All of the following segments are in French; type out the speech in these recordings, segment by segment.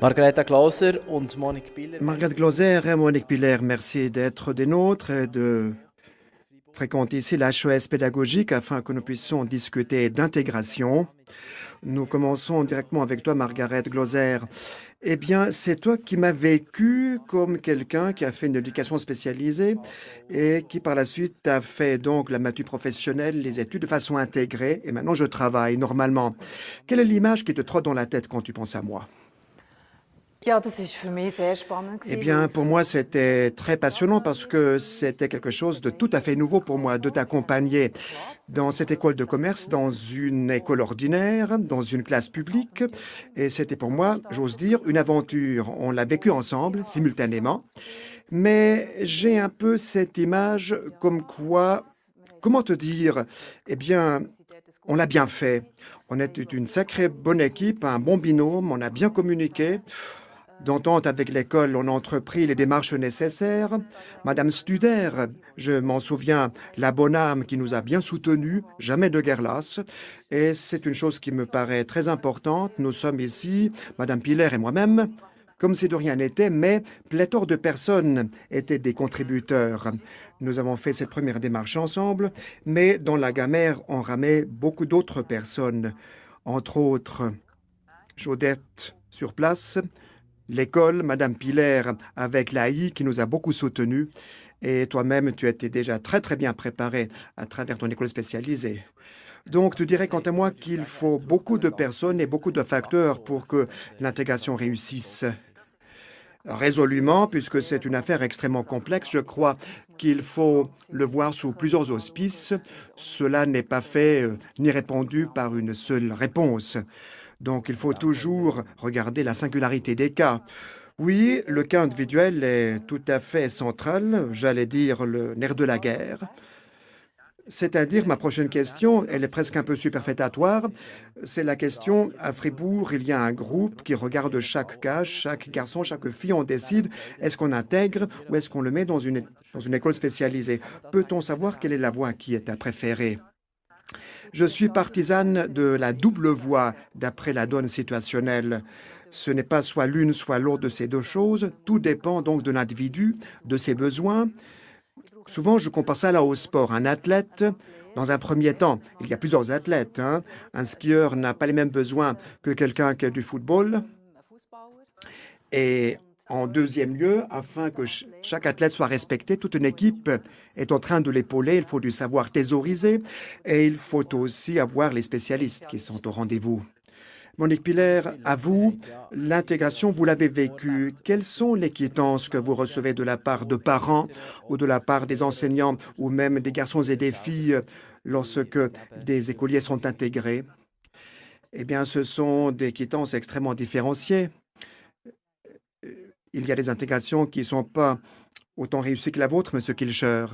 Margareta Klauser und Monique Biller. Margrethe Glauser et Monique Piller, merci d'être des nôtres et de fréquenter ici l'HES pédagogique afin que nous puissions discuter d'intégration. Nous commençons directement avec toi, Margrethe Glauser. Eh bien, c'est toi qui m'as vécu comme quelqu'un qui a fait une éducation spécialisée et qui par la suite a fait donc la matu professionnelle, les études de façon intégrée et maintenant je travaille normalement. Quelle est l'image qui te trotte dans la tête quand tu penses à moi? Ja, das ist für mich sehr spannend Eh gewesen, bien, weil pour moi, c'était très passionnant parce que c'était quelque chose de tout à fait nouveau pour moi de t'accompagner dans cette école de commerce, dans une école ordinaire, dans une classe publique. Et c'était pour moi, j'ose dire, une aventure. On l'a vécu ensemble, simultanément. Mais j'ai un peu cette image comme quoi, comment te dire, eh bien, on l'a bien fait. On était une sacrée bonne équipe, un bon binôme, on a bien communiqué. D'entente avec l'école, on a entrepris les démarches nécessaires. Madame Studer, je m'en souviens, la bonne âme qui nous a bien soutenus, jamais de guerre lasse. Et c'est une chose qui me paraît très importante. Nous sommes ici, Madame Piller et moi-même, comme si de rien n'était, mais pléthore de personnes étaient des contributeurs. Nous avons fait cette première démarche ensemble, mais dans la gamère, on ramait beaucoup d'autres personnes, entre autres Chaudette sur place, l'école, Madame Piller avec l'AI qui nous a beaucoup soutenus. Et toi-même, tu étais déjà très très bien préparé à travers ton école spécialisée. Donc, tu dirais quant à moi qu'il faut beaucoup de personnes et beaucoup de facteurs pour que l'intégration réussisse résolument, puisque c'est une affaire extrêmement complexe. Je crois qu'il faut le voir sous plusieurs auspices. Cela n'est pas fait ni répondu par une seule réponse. Donc, il faut toujours regarder la singularité des cas. Oui, le cas individuel est tout à fait central, j'allais dire le nerf de la guerre. C'est-à-dire, ma prochaine question, elle est presque un peu superfétatoire, c'est la question, à Fribourg, il y a un groupe qui regarde chaque cas, chaque garçon, chaque fille, on décide, est-ce qu'on intègre ou est-ce qu'on le met dans une école spécialisée? Peut-on savoir quelle est la voie qui est à préférer? Je suis partisane de la double voie d'après la donne situationnelle. Ce n'est pas soit l'une, soit l'autre de ces deux choses. Tout dépend donc de l'individu, de ses besoins. Souvent, je compare ça là au sport. Un athlète, dans un premier temps, il y a plusieurs athlètes. Un skieur n'a pas les mêmes besoins que quelqu'un qui a du football. Et en deuxième lieu, afin que chaque athlète soit respecté, toute une équipe est en train de l'épauler. Il faut du savoir thésauriser et il faut aussi avoir les spécialistes qui sont au rendez-vous. Monique Piller, à vous, l'intégration, vous l'avez vécue. Quelles sont les quittances que vous recevez de la part de parents ou de la part des enseignants ou même des garçons et des filles lorsque des écoliers sont intégrés? Eh bien, ce sont des quittances extrêmement différenciées. Il y a des intégrations qui ne sont pas autant réussies que la vôtre, Monsieur Kilcher.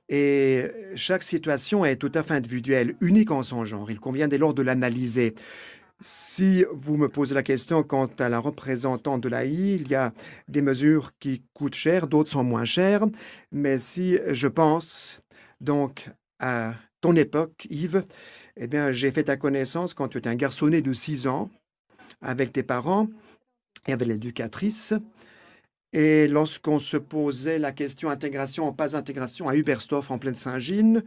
Et chaque situation est tout à fait individuelle, unique en son genre. Il convient dès lors de l'analyser. Si vous me posez la question quant à la représentante de l'AI, il y a des mesures qui coûtent cher, d'autres sont moins chères. Mais si je pense donc à ton époque, Yves, eh bien, j'ai fait ta connaissance quand tu étais un garçonnet de 6 ans avec tes parents et avec l'éducatrice. Et lorsqu'on se posait la question intégration ou pas intégration à Hubersdorf en pleine Saint-Gilles,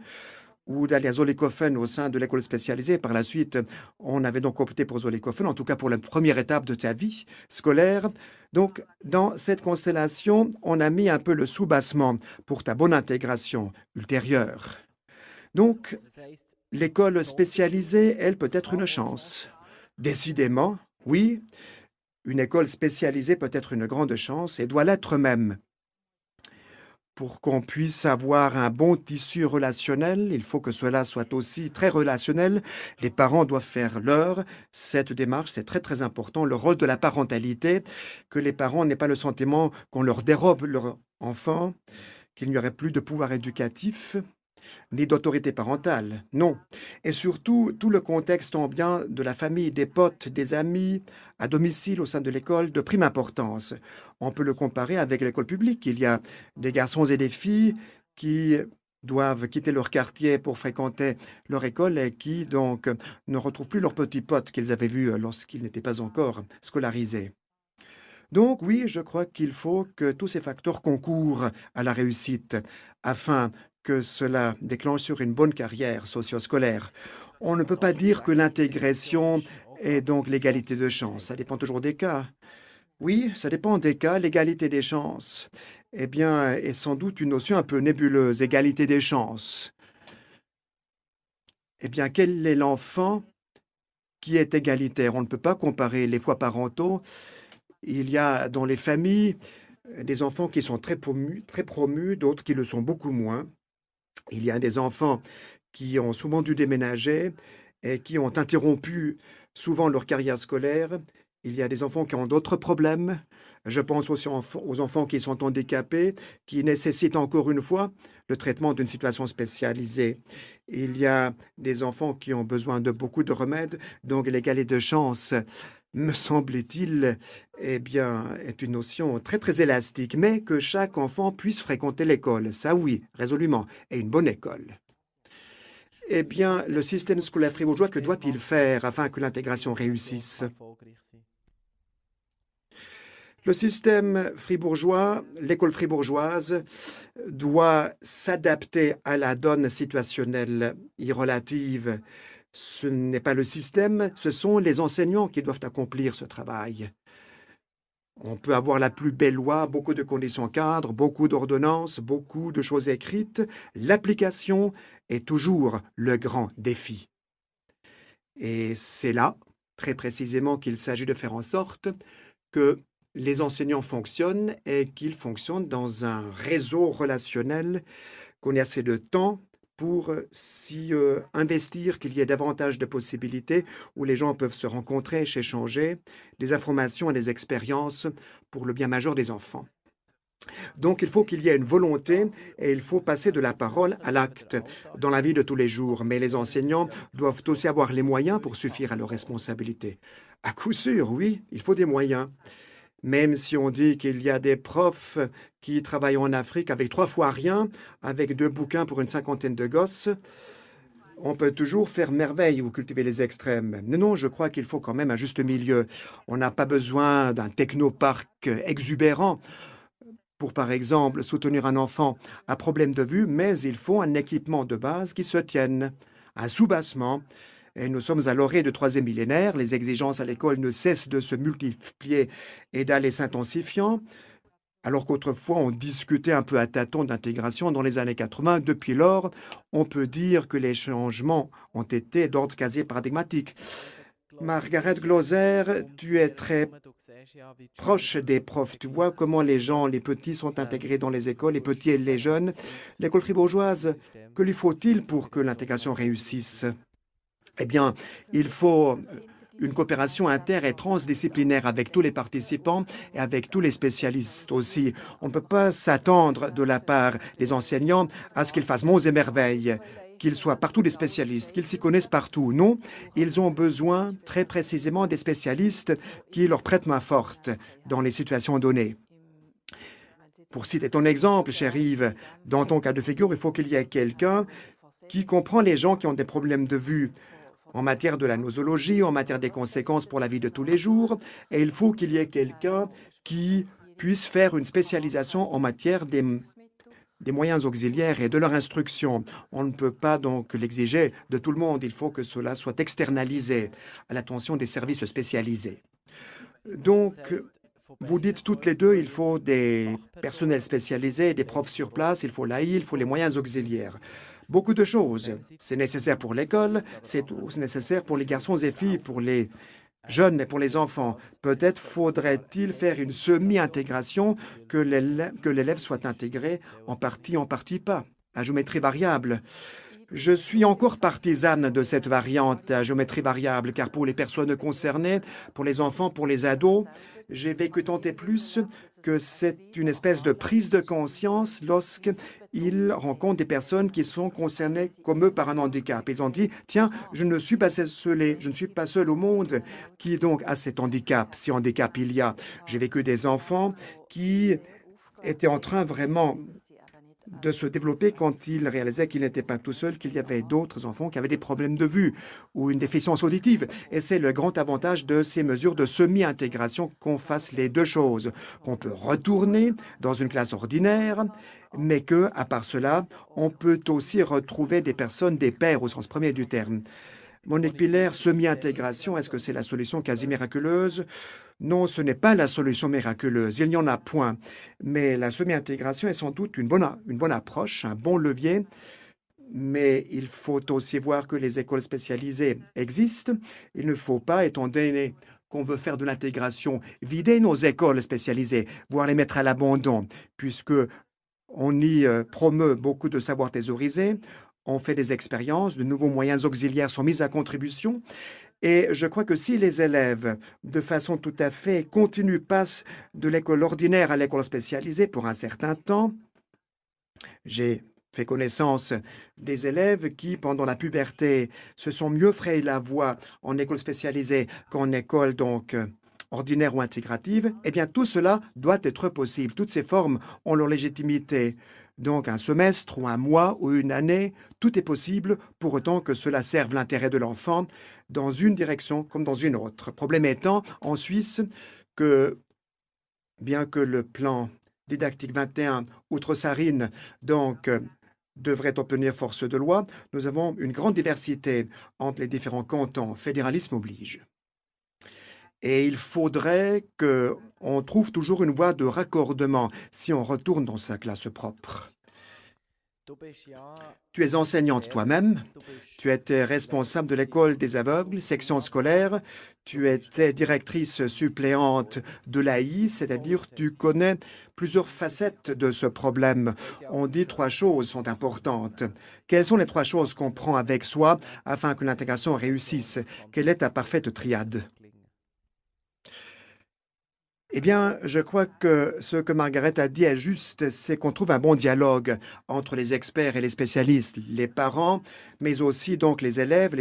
ou d'aller à Zollikofen au sein de l'école spécialisée. Par la suite, on avait donc opté pour Zollikofen, en tout cas pour la première étape de ta vie scolaire. Donc, dans cette constellation, on a mis un peu le soubassement pour ta bonne intégration ultérieure. Donc, l'école spécialisée, elle, peut être une chance. Décidément, oui, une école spécialisée peut être une grande chance et doit l'être même. Pour qu'on puisse avoir un bon tissu relationnel, il faut que cela soit aussi très relationnel. Les parents doivent faire cette démarche, c'est très très important, le rôle de la parentalité, que les parents n'aient pas le sentiment qu'on leur dérobe leur enfant, qu'il n'y aurait plus de pouvoir éducatif, ni d'autorité parentale, non. Et surtout, tout le contexte ambiant de la famille, des potes, des amis, à domicile au sein de l'école, de prime importance. On peut le comparer avec l'école publique. Il y a des garçons et des filles qui doivent quitter leur quartier pour fréquenter leur école et qui, donc, ne retrouvent plus leurs petits potes qu'ils avaient vus lorsqu'ils n'étaient pas encore scolarisés. Donc oui, je crois qu'il faut que tous ces facteurs concourent à la réussite afin que cela déclenche sur une bonne carrière socio-scolaire. On ne peut pas dire que l'intégration est donc l'égalité de chance. Ça dépend toujours des cas. Oui, ça dépend des cas. L'égalité des chances, eh bien, est sans doute une notion un peu nébuleuse. Égalité des chances. Eh bien, quel est l'enfant qui est égalitaire? On ne peut pas comparer les foie parentaux. Il y a dans les familles des enfants qui sont très promus, d'autres qui le sont beaucoup moins. Il y a des enfants qui ont souvent dû déménager et qui ont interrompu souvent leur carrière scolaire. Il y a des enfants qui ont d'autres problèmes. Je pense aussi aux enfants qui sont handicapés, qui nécessitent encore une fois le traitement d'une situation spécialisée. Il y a des enfants qui ont besoin de beaucoup de remèdes, donc l'égalité de chance, me semble-t-il, eh bien, est une notion très, très élastique, mais que chaque enfant puisse fréquenter l'école, ça oui, résolument, et une bonne école. Eh bien, le système scolaire fribourgeois, que doit-il faire afin que l'intégration réussisse? Le système fribourgeois, l'école fribourgeoise, doit s'adapter à la donne situationnelle et relative. Ce n'est pas le système, ce sont les enseignants qui doivent accomplir ce travail. On peut avoir la plus belle loi, beaucoup de conditions cadres, beaucoup d'ordonnances, beaucoup de choses écrites. L'application est toujours le grand défi. Et c'est là, très précisément, qu'il s'agit de faire en sorte que les enseignants fonctionnent et qu'ils fonctionnent dans un réseau relationnel, qu'on ait assez de temps pour s'y investir, qu'il y ait davantage de possibilités où les gens peuvent se rencontrer, s'échanger des informations et des expériences pour le bien majeur des enfants. Donc, il faut qu'il y ait une volonté et il faut passer de la parole à l'acte dans la vie de tous les jours. Mais les enseignants doivent aussi avoir les moyens pour suffire à leurs responsabilités. À coup sûr, oui, il faut des moyens. Même si on dit qu'il y a des profs qui travaillent en Afrique avec 3 fois rien, avec 2 bouquins pour une 50aine de gosses, on peut toujours faire merveille ou cultiver les extrêmes. Non, je crois qu'il faut quand même un juste milieu. On n'a pas besoin d'un technoparc exubérant pour, par exemple, soutenir un enfant à problème de vue, mais il faut un équipement de base qui se tienne, un soubassement. Et nous sommes à l'orée du 3e millénaire. Les exigences à l'école ne cessent de se multiplier et d'aller s'intensifiant. Alors qu'autrefois, on discutait un peu à tâtons d'intégration dans les années 80. Depuis lors, on peut dire que les changements ont été d'ordre quasi paradigmatique. Margaret Gloser, tu es très proche des profs. Tu vois comment les gens, les petits sont intégrés dans les écoles, les petits et les jeunes. L'école fribourgeoise, que lui faut-il pour que l'intégration réussisse? Eh bien, il faut une coopération inter- et transdisciplinaire avec tous les participants et avec tous les spécialistes aussi. On ne peut pas s'attendre de la part des enseignants à ce qu'ils fassent monts et merveilles, qu'ils soient partout des spécialistes, qu'ils s'y connaissent partout. Non, ils ont besoin très précisément des spécialistes qui leur prêtent main forte dans les situations données. Pour citer ton exemple, cher Yves, dans ton cas de figure, il faut qu'il y ait quelqu'un qui comprend les gens qui ont des problèmes de vue en matière de la nosologie, en matière des conséquences pour la vie de tous les jours, et il faut qu'il y ait quelqu'un qui puisse faire une spécialisation en matière des moyens auxiliaires et de leur instruction. On ne peut pas donc l'exiger de tout le monde, il faut que cela soit externalisé à l'attention des services spécialisés. Donc, vous dites toutes les deux, il faut des personnels spécialisés, des profs sur place, il faut l'AI, il faut les moyens auxiliaires. Beaucoup de choses. C'est nécessaire pour l'école, c'est aussi nécessaire pour les garçons et filles, pour les jeunes et pour les enfants. Peut-être faudrait-il faire une semi-intégration, que l'élève soit intégré en partie pas, à géométrie variable. Je suis encore partisane de cette variante à géométrie variable, car pour les personnes concernées, pour les enfants, pour les ados, j'ai vécu tant et plus que c'est une espèce de prise de conscience lorsqu'ils rencontrent des personnes qui sont concernées comme eux par un handicap. Ils ont dit, tiens, je ne suis pas seul, je ne suis pas seul au monde qui donc a cet handicap, si handicap il y a. J'ai vécu des enfants qui étaient en train vraiment de se développer quand il réalisait qu'il n'était pas tout seul, qu'il y avait d'autres enfants qui avaient des problèmes de vue ou une déficience auditive. Et c'est le grand avantage de ces mesures de semi-intégration, qu'on fasse les deux choses, qu'on peut retourner dans une classe ordinaire, mais que, à part cela, on peut aussi retrouver des personnes, des pairs au sens premier du terme. Monique Piller, semi-intégration, est-ce que c'est la solution quasi miraculeuse? Non, ce n'est pas la solution miraculeuse. Il n'y en a point. Mais la semi-intégration est sans doute une bonne approche, un bon levier. Mais il faut aussi voir que les écoles spécialisées existent. Il ne faut pas, étant donné qu'on veut faire de l'intégration, vider nos écoles spécialisées, voire les mettre à l'abandon, puisque on y promeut beaucoup de savoirs thésaurisés. On fait des expériences, de nouveaux moyens auxiliaires sont mis à contribution. Et je crois que si les élèves, de façon tout à fait continue, passent de l'école ordinaire à l'école spécialisée pour un certain temps, j'ai fait connaissance des élèves qui, pendant la puberté, se sont mieux frayé la voie en école spécialisée qu'en école ordinaire ou intégrative, eh bien tout cela doit être possible. Toutes ces formes ont leur légitimité. Donc un semestre ou un mois ou une année, tout est possible pour autant que cela serve l'intérêt de l'enfant dans une direction comme dans une autre. Problème étant, en Suisse, que bien que le plan didactique 21 outre-Sarine devrait obtenir force de loi, nous avons une grande diversité entre les différents cantons. Fédéralisme oblige. Et il faudrait qu'on trouve toujours une voie de raccordement si on retourne dans sa classe propre. Tu es enseignante toi-même, tu étais responsable de l'école des aveugles, section scolaire, tu étais directrice suppléante de l'AI, c'est-à-dire tu connais plusieurs facettes de ce problème. On dit 3 choses sont importantes. Quelles sont les 3 choses qu'on prend avec soi afin que l'intégration réussisse? Quelle est ta parfaite triade? Eh bien, je crois que ce que Margaret a dit est juste, c'est qu'on trouve un bon dialogue entre les experts et les spécialistes, les parents, mais aussi donc les élèves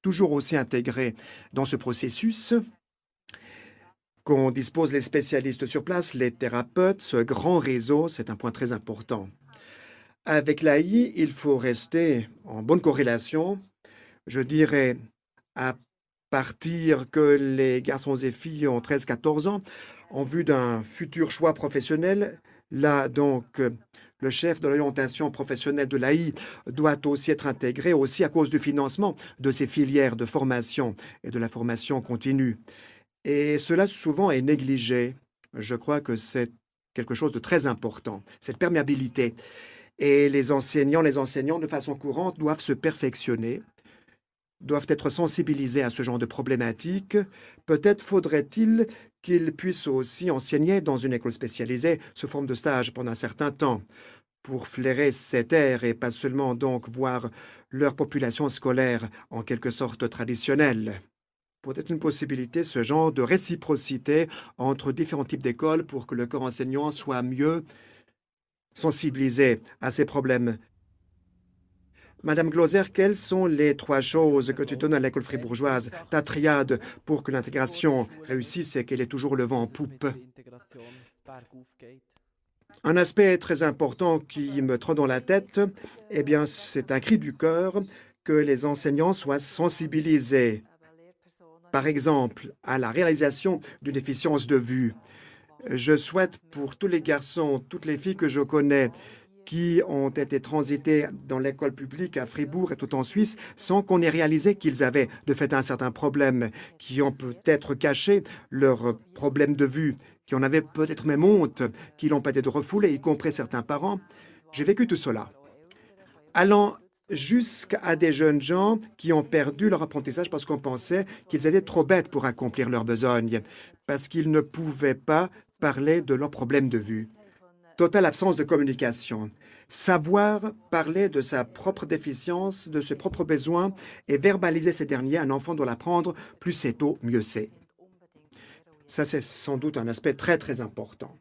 toujours aussi intégrés dans ce processus, qu'on dispose les spécialistes sur place, les thérapeutes, ce grand réseau, c'est un point très important. Avec l'AI, il faut rester en bonne corrélation, je dirais, à partir que les garçons et filles ont 13-14 ans, en vue d'un futur choix professionnel. Là, donc, le chef de l'orientation professionnelle de l'AI doit aussi être intégré, aussi à cause du financement de ces filières de formation et de la formation continue. Et cela, souvent, est négligé. Je crois que c'est quelque chose de très important, cette perméabilité. Et les enseignants, de façon courante, doivent se perfectionner, doivent être sensibilisés à ce genre de problématiques. Peut-être faudrait-il qu'ils puissent aussi enseigner dans une école spécialisée sous forme de stage pendant un certain temps pour flairer cette ère et pas seulement donc voir leur population scolaire en quelque sorte traditionnelle. Peut-être une possibilité, ce genre de réciprocité entre différents types d'écoles pour que le corps enseignant soit mieux sensibilisé à ces problèmes. Madame Glauser, quelles sont les 3 choses que tu donnes à l'école fribourgeoise, ta triade, pour que l'intégration réussisse et qu'elle ait toujours le vent en poupe? Un aspect très important qui me trotte dans la tête, eh bien, c'est un cri du cœur que les enseignants soient sensibilisés, par exemple, à la réalisation d'une déficience de vue. Je souhaite pour tous les garçons, toutes les filles que je connais, qui ont été transités dans l'école publique à Fribourg et tout en Suisse sans qu'on ait réalisé qu'ils avaient de fait un certain problème, qui ont peut-être caché leurs problèmes de vue, qui en avaient peut-être même honte, qui l'ont peut-être refoulé, y compris certains parents. J'ai vécu tout cela. Allant jusqu'à des jeunes gens qui ont perdu leur apprentissage parce qu'on pensait qu'ils étaient trop bêtes pour accomplir leur besogne, parce qu'ils ne pouvaient pas parler de leurs problèmes de vue. Totale absence de communication. Savoir parler de sa propre déficience, de ses propres besoins et verbaliser ces derniers, un enfant doit l'apprendre, plus c'est tôt, mieux c'est. Ça, c'est sans doute un aspect très, très important.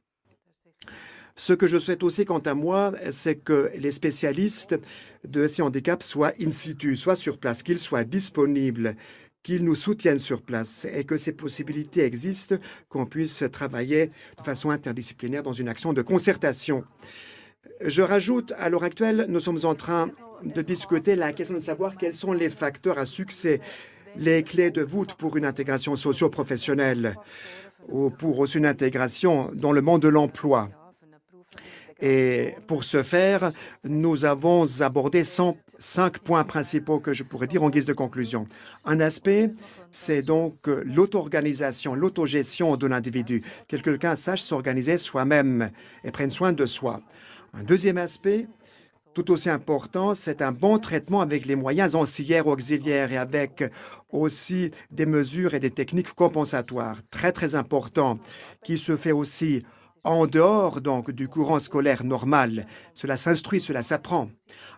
Ce que je souhaite aussi, quant à moi, c'est que les spécialistes de ces handicaps soient in situ, soient sur place, qu'ils soient disponibles, qu'ils nous soutiennent sur place et que ces possibilités existent, qu'on puisse travailler de façon interdisciplinaire dans une action de concertation. Je rajoute, à l'heure actuelle, nous sommes en train de discuter la question de savoir quels sont les facteurs à succès, les clés de voûte pour une intégration socio-professionnelle ou pour aussi une intégration dans le monde de l'emploi. Et pour ce faire, nous avons abordé 5 points principaux que je pourrais dire en guise de conclusion. Un aspect, c'est donc l'auto-organisation, l'autogestion de l'individu, que quelqu'un sache s'organiser soi-même et prenne soin de soi. Un deuxième aspect, tout aussi important, c'est un bon traitement avec les moyens ancillaires ou auxiliaires et avec aussi des mesures et des techniques compensatoires. Très, très important, qui se fait aussi en dehors donc du courant scolaire normal. Cela s'instruit, cela s'apprend.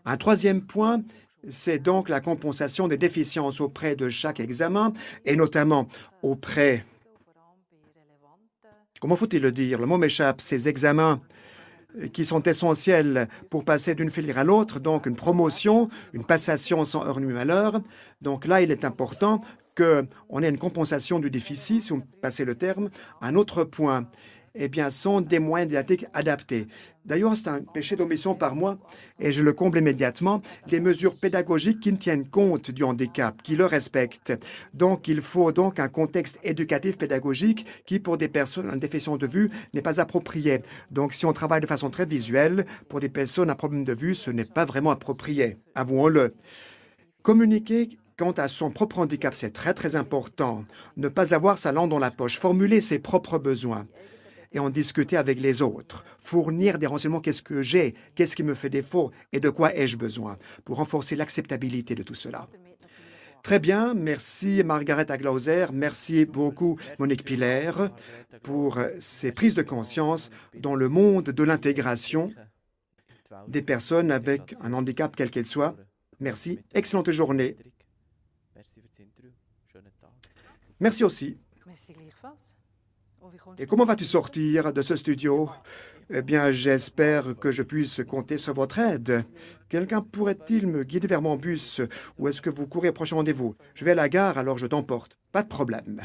Un troisième point, c'est donc la compensation des déficiences auprès de chaque examen et notamment auprès, comment faut-il le dire, le mot m'échappe, ces examens qui sont essentiels pour passer d'une filière à l'autre, donc une promotion, une passation sans heurts ni malheur. Donc là, il est important qu'on ait une compensation du déficit, si on passe le terme. Un autre point, eh bien, sont des moyens didactiques adaptés. D'ailleurs, c'est un péché d'omission par moi et je le comble immédiatement. Les mesures pédagogiques qui tiennent compte du handicap, qui le respectent. Donc, il faut donc un contexte éducatif pédagogique qui, pour des personnes en déficience de vue, n'est pas approprié. Donc, si on travaille de façon très visuelle, pour des personnes à problème de vue, ce n'est pas vraiment approprié. Avouons-le. Communiquer quant à son propre handicap, c'est très, très important. Ne pas avoir sa langue dans la poche, formuler ses propres besoins et en discuter avec les autres, fournir des renseignements, qu'est-ce que j'ai, qu'est-ce qui me fait défaut et de quoi ai-je besoin, pour renforcer l'acceptabilité de tout cela. Très bien, merci Margaret Aglauser, merci beaucoup Monique Piller pour ces prises de conscience dans le monde de l'intégration des personnes avec un handicap quel qu'elle soit. Merci, excellente journée. Merci aussi. Et comment vas-tu sortir de ce studio? Eh bien, j'espère que je puisse compter sur votre aide. Quelqu'un pourrait-il me guider vers mon bus ou est-ce que vous courez au prochain rendez-vous? Je vais à la gare, alors je t'emporte. Pas de problème.